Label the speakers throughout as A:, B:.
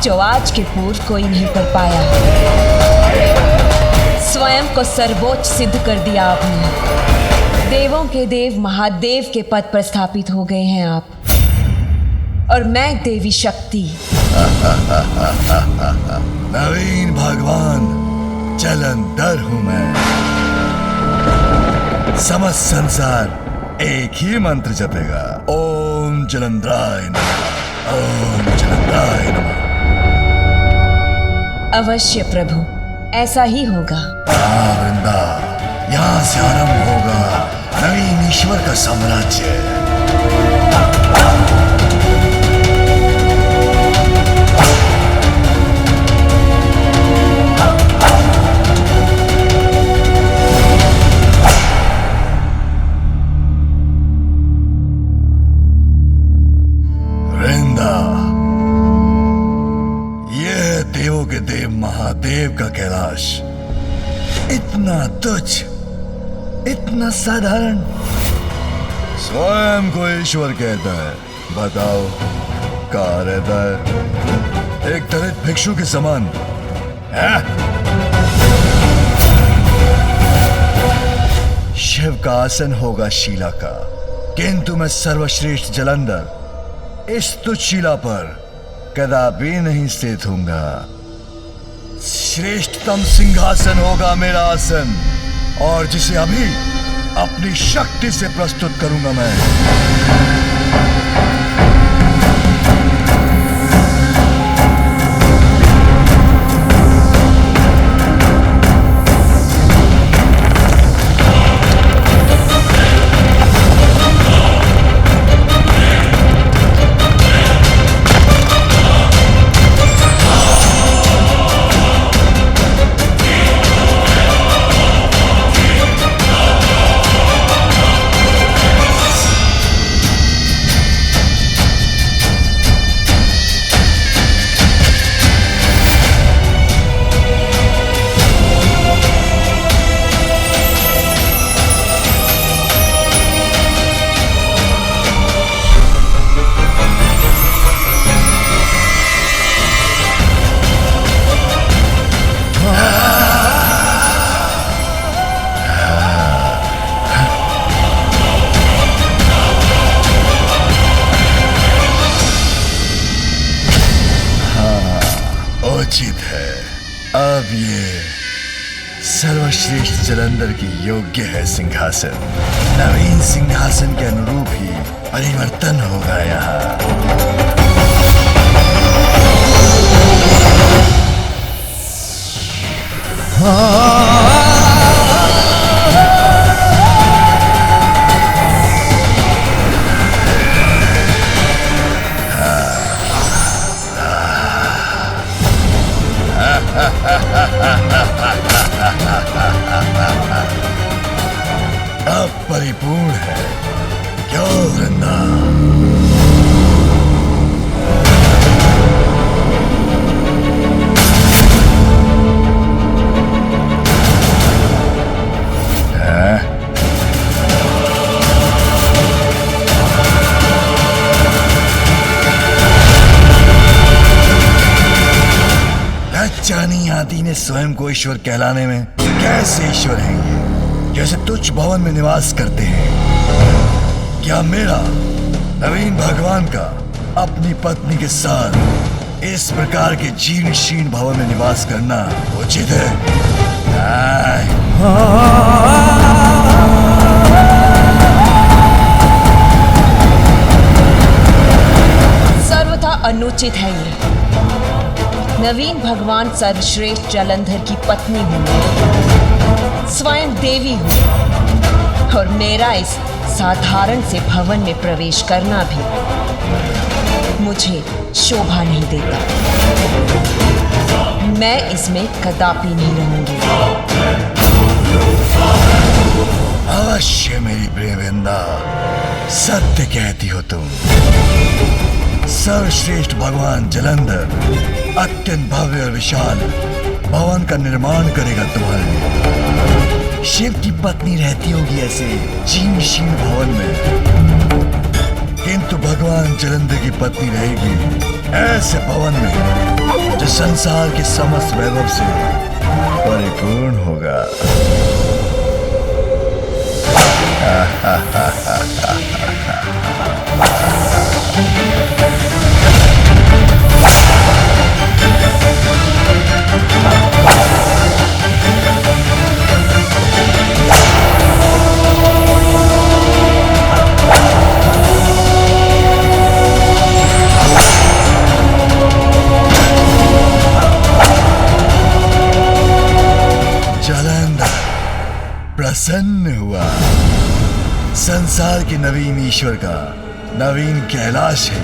A: जो आज के पूर्व कोई नहीं कर पाया। स्वयं को सर्वोच्च सिद्ध कर दिया आपने। देवों के देव महादेव के पद पर स्थापित हो गए हैं आप, और मैं देवी शक्ति।
B: नवीन भगवान जलंधर हूं मैं। समस्त संसार एक ही मंत्र जपेगा, ओम जलंधराय नमः, ओम जलंधराय नमः।
A: अवश्य प्रभु, ऐसा ही होगा।
B: वृंदा, यहाँ से आरंभ होगा नवीन ईश्वर का साम्राज्य। देवों के देव महादेव का कैलाश इतना तुच्छ, इतना साधारण, स्वयं को ईश्वर कहता है। बताओ कहाँ रहता है? एक दलित भिक्षु के समान है? शिव का आसन होगा शिला का, किंतु मैं सर्वश्रेष्ठ जलंधर इस तुच्छ शिला पर कदापि नहीं स्थित होऊंगा। श्रेष्ठतम सिंहासन होगा मेरा आसन, और जिसे अभी अपनी शक्ति से प्रस्तुत करूंगा मैं। उचित है, अब ये सर्वश्रेष्ठ जलंधर की योग्य है सिंहासन। नवीन सिंहासन के अनुरूप ही परिवर्तन होगा यहाँ। अब परिपूर्ण है क्यों वृंदा? लज्जानी आदि ने स्वयं को ईश्वर कहलाने में। कैसे ईश्वर हैं ये, जैसे तुच्छ भवन में निवास करते हैं? क्या मेरा नवीन भगवान का अपनी पत्नी के साथ इस प्रकार के जीर्ण शीर्ण भवन में निवास करना उचित है?
A: सर्वथा अनुचित है ये। नवीन भगवान सर्वश्रेष्ठ जलंधर की पत्नी हूँ, स्वयं देवी हूँ, और मेरा इस साधारण से भवन में प्रवेश करना भी मुझे शोभा नहीं देता। मैं इसमें कदापि नहीं रहूंगी।
B: अवश्य मेरी प्रेमविंदा, सत्य कहती हो तुम। सर्वश्रेष्ठ भगवान जलंधर अत्यंत भव्य और विशाल भवन का निर्माण करेगा तुम्हारे लिए। शिव की पत्नी रहती होगी ऐसे जीर्ण शीर्ण भवन में, किंतु भगवान जलंधर की पत्नी रहेगी ऐसे भवन में जो संसार के समस्त वैभव से परिपूर्ण होगा। जालंधर प्रसन्न हुआ। संसार के नवीन ईश्वर का नवीन कैलाश है।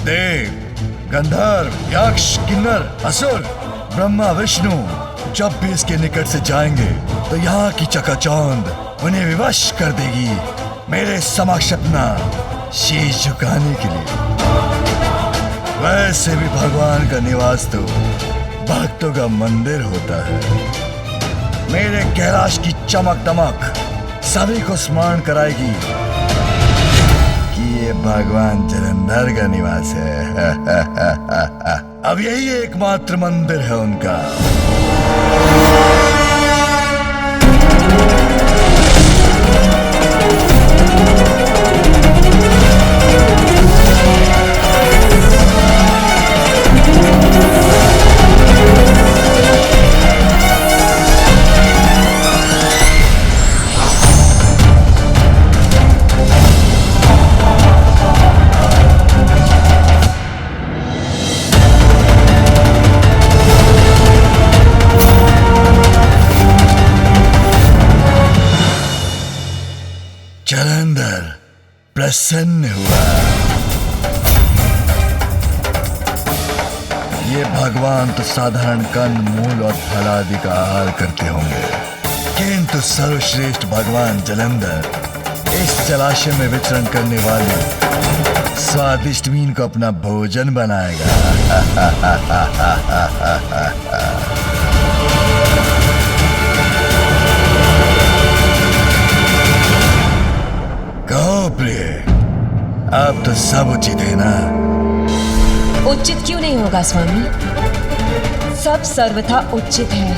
B: देव, गंधर्व, यक्ष, किन्नर, असुर, ब्रह्मा, विष्णु जब भी इसके निकट से जाएंगे तो यहाँ की चकाचौंध उन्हें विवश कर देगी मेरे समक्ष अपना शीश झुकाने के लिए। वैसे भी भगवान का निवास तो भक्तों का मंदिर होता है। मेरे कैलाश की चमक दमक सभी को स्मरण कराएगी कि ये भगवान जलंधर का निवास है। अब यही एकमात्र मंदिर है उनका। जालंधर प्रसन्न हुआ। ये भगवान तो साधारण कंद, मूल और फलादि का आहार करते होंगे, किंतु सर्वश्रेष्ठ भगवान जालंधर इस जलाशय में विचरण करने वाले स्वादिष्ट मीन को अपना भोजन बनाएगा। कहो प्रिय, अब तो सब उचित है ना?
A: उचित क्यों नहीं होगा स्वामी? सब सर्वथा उचित है।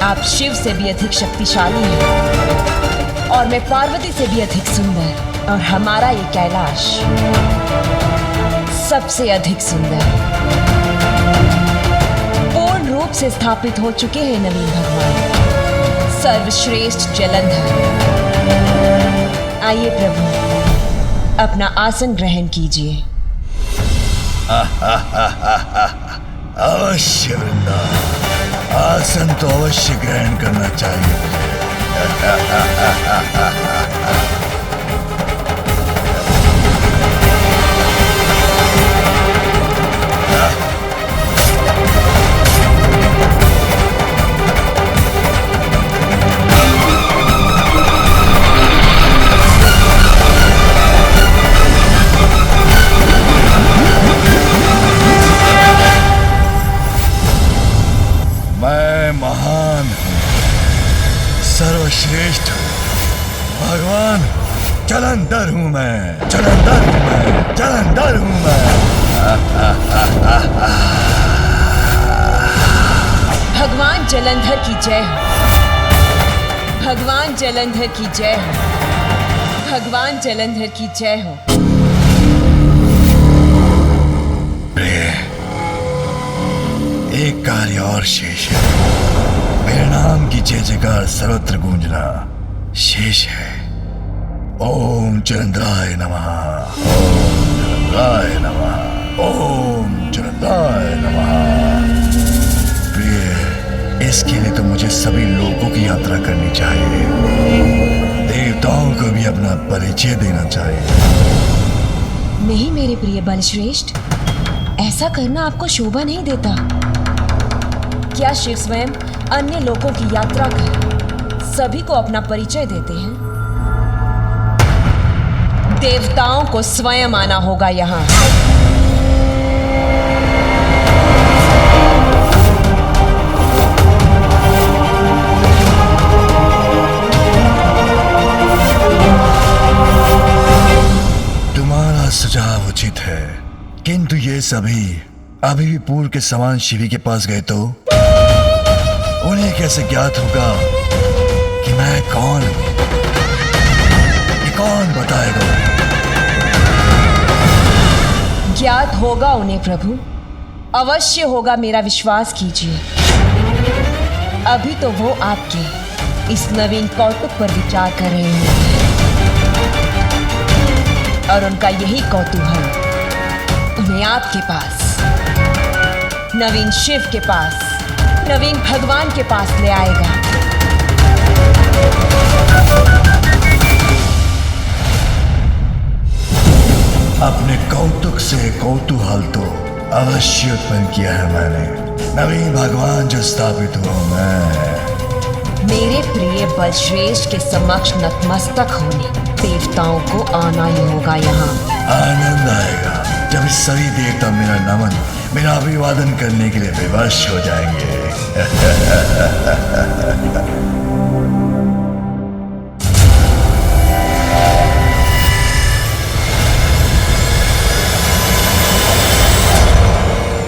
A: आप शिव से भी अधिक शक्तिशाली हैं और मैं पार्वती से भी अधिक सुंदर, और हमारा ये कैलाश सबसे अधिक सुंदर पूर्ण रूप से स्थापित हो चुके हैं नवीन भगवान सर्वश्रेष्ठ जालंधर। आइए प्रभु, अपना आसन ग्रहण कीजिए।
B: अवश्य वृंदा, आसन तो अवश्य ग्रहण करना चाहिए मुझे। मैं महान हूँ, सर्वश्रेष्ठ हूँ, भगवान जालंधर हूँ मैं, जालंधर हूँ मैं, जालंधर हूँ मैं।
A: भगवान जालंधर की जय हो, भगवान जालंधर की जय हो, भगवान जालंधर की जय हो।
B: एक कार्य और शेष है। मेरे नाम की जय जयकार सर्वत्र गूंजना शेष है। ओम जालंधराय नमः, ओम जालंधराय नमः, ओम जालंधराय नमः। प्रिय, इसके लिए तो मुझे सभी लोगों की यात्रा करनी चाहिए, देवताओं को भी अपना परिचय देना चाहिए।
A: नहीं मेरे प्रिय बलश्रेष्ठ, ऐसा करना आपको शोभा नहीं देता। क्या शिव स्वयं अन्य लोगों की यात्रा कर सभी को अपना परिचय देते हैं? देवताओं को स्वयं आना होगा यहाँ।
B: तुम्हारा सुझाव उचित है, किंतु ये सभी अभी भी पूर्व के समान शिवी के पास गए तो उन्हें कैसे ज्ञात होगा कि मैं कौन हूं? ये कौन बताएगा?
A: ज्ञात होगा उन्हें प्रभु, अवश्य होगा, मेरा विश्वास कीजिए। अभी तो वो आपके इस नवीन कौतुक पर विचार कर रहे हैं और उनका यही कौतूहल उन्हें आपके पास, नवीन शिव के पास, नवीन भगवान के पास ले आएगा।
B: अपने कौतुक से कौतूहल तो अवश्य उत्पन्न किया है मैंने। नवीन भगवान जो स्थापित हुआ मैं।
A: मेरे प्रिय बलश्रेष्ठ के समक्ष नतमस्तक होने देवताओं को आना ही होगा यहाँ।
B: आनंद आएगा जब इस सभी देवता मेरा नमन, मेरा अभिवादन करने के लिए विवश हो जाएंगे।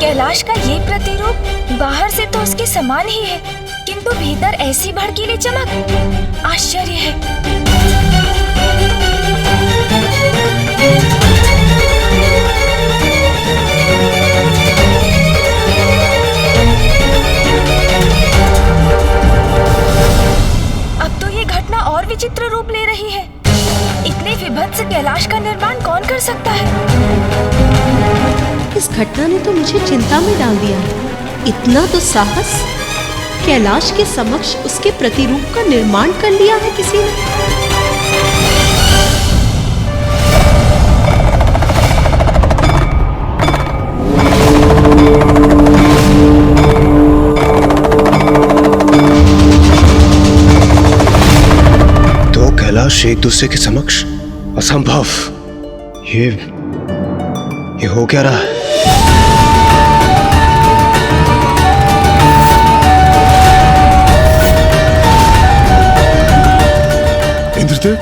C: कैलाश का ये प्रतिरूप बाहर से तो उसके समान ही है, किंतु भीतर ऐसी भड़कीली चमक, आश्चर्य है। अब तो ये घटना और विचित्र रूप ले रही है। इतने विभत्स कैलाश का निर्माण कौन कर सकता है?
D: इस घटना ने तो मुझे चिंता में डाल दिया है। इतना तो साहस! कैलाश के समक्ष उसके प्रतिरूप का निर्माण कर लिया है किसी ने।
E: दो कैलाश एक दूसरे के समक्ष? असंभव। ये हो क्या रहा है?
F: इंद्रदेव,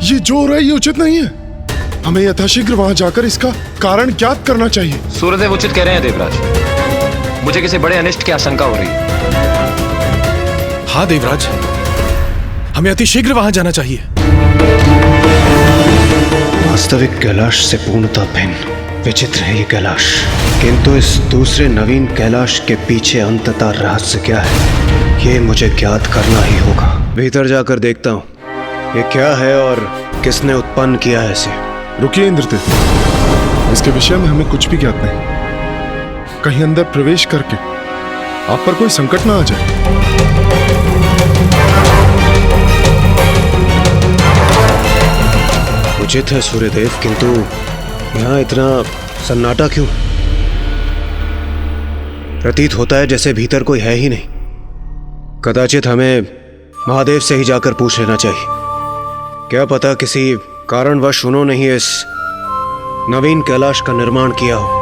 F: ये जो हो रहा है ये उचित नहीं है। हमें यथाशीघ्र वहां जाकर इसका कारण ज्ञात करना चाहिए।
G: सूर्यदेव उचित कह रहे हैं देवराज। मुझे किसी बड़े अनिष्ट की आशंका हो रही है।
F: हाँ देवराज, हमें अति शीघ्र वहां जाना चाहिए।
E: वास्तविक कैलाश से पूर्णतः भिन्न विचित्र है ये कैलाश, किंतु इस दूसरे नवीन कैलाश के पीछे अंततः रहस्य क्या है, ये मुझे ज्ञात करना ही होगा। भीतर जाकर देखता हूँ ये क्या है और किसने उत्पन्न किया है इसे।
F: रुकिए इंद्रदेव, इसके विषय में हमें कुछ भी ज्ञात नहीं। कहीं अंदर प्रवेश करके आप पर कोई संकट ना आ जाए।
E: उचित है सूर्यदेव, किंतु यहाँ इतना सन्नाटा क्यों? प्रतीत होता है जैसे भीतर कोई है ही नहीं। कदाचित हमें महादेव से ही जाकर पूछ लेना चाहिए। क्या पता किसी कारणवश उन्होंने ही इस नवीन कैलाश का निर्माण किया हो।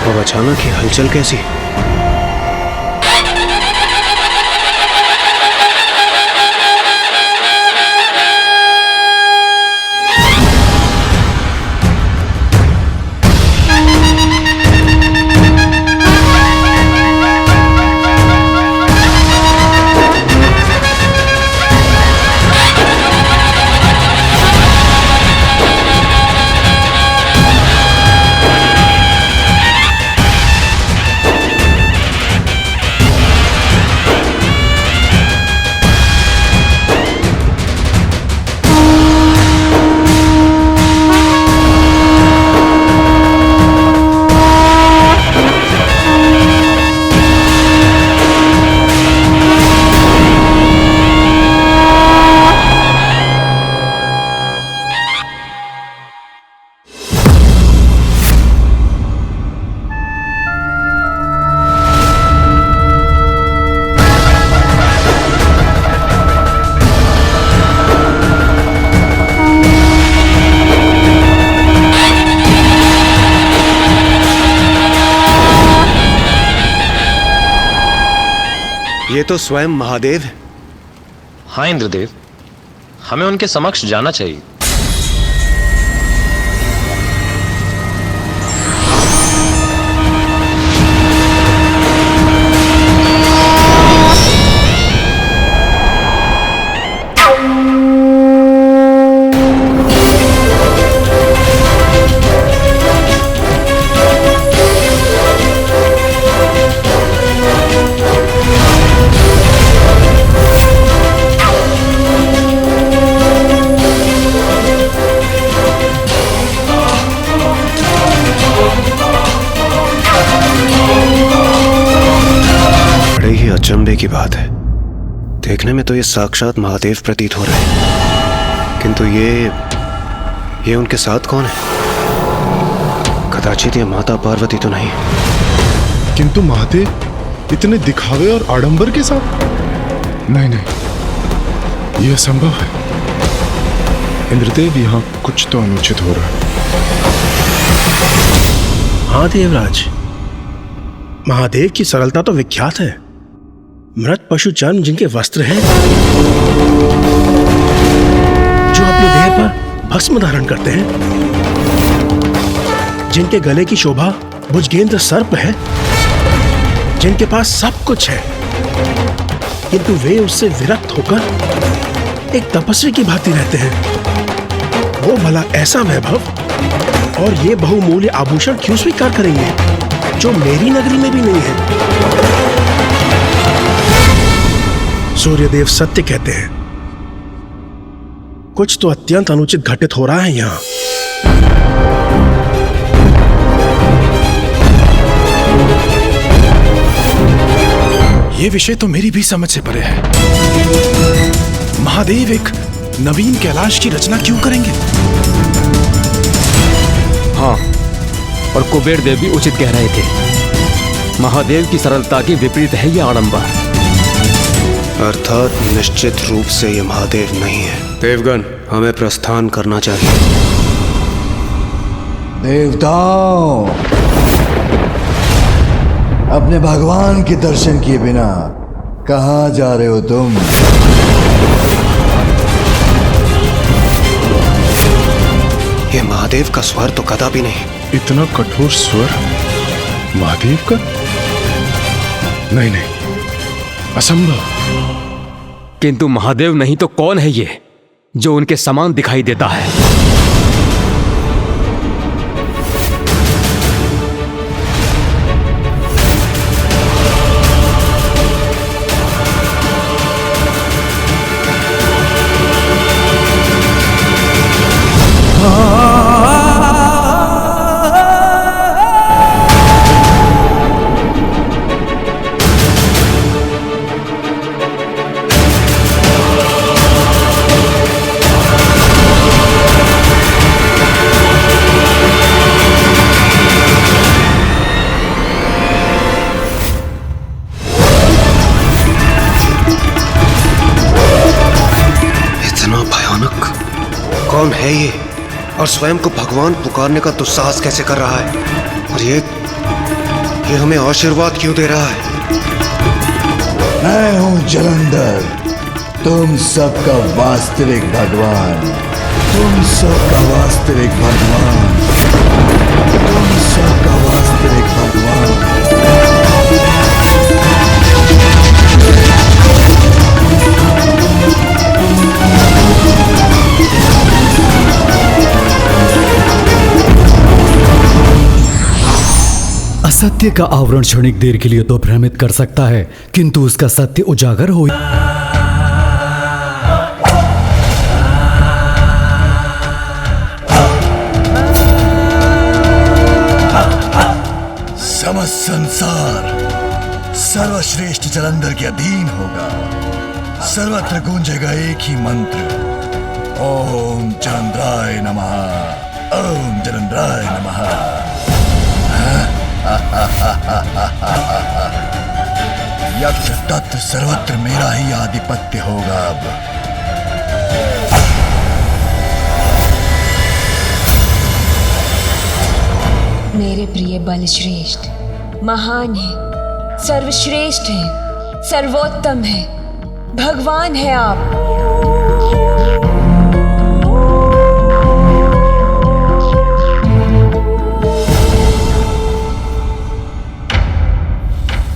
E: अब अचानक ही हलचल कैसी? ये तो स्वयं महादेव है।
G: हाँ इंद्रदेव, हमें उनके समक्ष जाना चाहिए।
E: अचंभे की बात है, देखने में तो ये साक्षात महादेव प्रतीत हो रहे हैं, किंतु ये उनके साथ कौन है? कदाचित ये माता पार्वती तो नहीं।
F: किंतु महादेव इतने दिखावे और आडंबर के साथ? नहीं, यह असंभव है। इंद्रदेव, यहाँ कुछ तो अनुचित हो रहा है।
H: हाँ देवराज, महादेव की सरलता तो विख्यात है। मृत पशु चर्म जिनके वस्त्र हैं, जो अपने देह पर भस्म धारण करते हैं, जिनके गले की शोभा भुजगेंद्र सर्प है, जिनके पास सब कुछ है, किंतु वे उससे विरक्त होकर एक तपस्वी की भांति रहते हैं। वो भला ऐसा वैभव और ये बहुमूल्य आभूषण क्यों स्वीकार करेंगे, जो मेरी नगरी में भी नहीं है? सूर्यदेव सत्य कहते हैं, कुछ तो अत्यंत अनुचित घटित हो रहा है यहाँ।
I: ये विषय तो मेरी भी समझ से परे है। महादेव एक नवीन कैलाश की रचना क्यों करेंगे?
J: हाँ, और कुबेर देव भी उचित कह रहे थे। महादेव की सरलता के विपरीत है यह आडंबर।
E: अर्थात निश्चित रूप से ये महादेव नहीं है। देवगण, हमें प्रस्थान करना चाहिए।
B: देवताओं, अपने भगवान के दर्शन किए बिना कहाँ जा रहे हो तुम?
E: ये महादेव का स्वर तो कदापि नहीं।
F: इतना कठोर स्वर महादेव का? नहीं, असंभव।
J: किंतु महादेव नहीं तो कौन है ये जो उनके समान दिखाई देता है?
E: कौन है ये और स्वयं को भगवान पुकारने का दुस्साहस कैसे कर रहा है? और ये हमें आशीर्वाद क्यों दे रहा है?
B: मैं हूं जलंधर, तुम सबका वास्तविक भगवान। तुम सबका वास्तविक भगवान। तुम सबका वास्तविक भगवान।
K: असत्य का आवरण क्षणिक देर के लिए तो भ्रमित कर सकता है, किंतु उसका सत्य उजागर हो।
B: समस्त संसार सर्वश्रेष्ठ जलंधर के अधीन होगा। सर्वत्र गूंजेगा एक ही मंत्र, ओम जलंधराय नमः, ओम जलंधराय नमः। यत्र तत्र सर्वत्र मेरा ही आधिपत्य होगा अब।
A: मेरे प्रिय बलश्रेष्ठ महान है, सर्वश्रेष्ठ है, सर्वोत्तम है, भगवान है आप।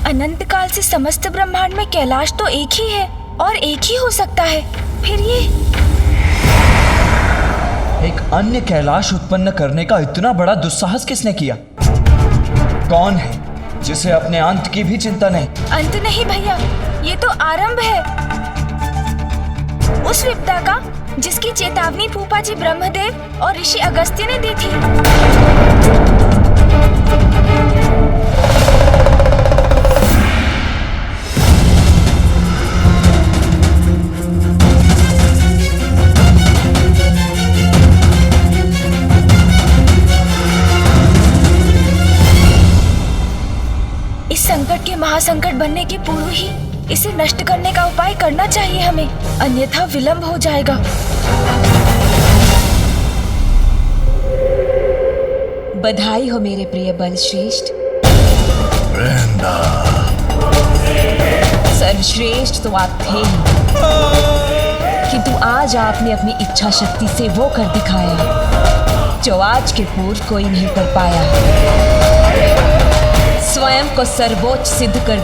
C: अनंत काल से समस्त ब्रह्मांड में कैलाश तो एक ही है और एक ही हो सकता है। फिर ये
L: एक अन्य कैलाश उत्पन्न करने का इतना बड़ा दुस्साहस किसने किया? कौन है जिसे अपने अंत की भी चिंता नहीं?
C: अंत नहीं भैया, ये तो आरंभ है उस विपदा का जिसकी चेतावनी फूफा जी ब्रह्मदेव और ऋषि अगस्त्य ने दी थी। इस संकट के महासंकट बनने के पूर्व ही इसे नष्ट करने का उपाय करना चाहिए हमें, अन्यथा विलंब हो जाएगा।
A: बधाई हो मेरे प्रिय बलश्रेष्ठ।
B: वृंदा,
A: सर्वश्रेष्ठ तो आप थे ही, किंतु आज आपने अपनी इच्छा शक्ति से वो कर दिखाया जो आज के पूर्व कोई नहीं कर पाया। स्वयं को सर्वोच्च सिद्ध कर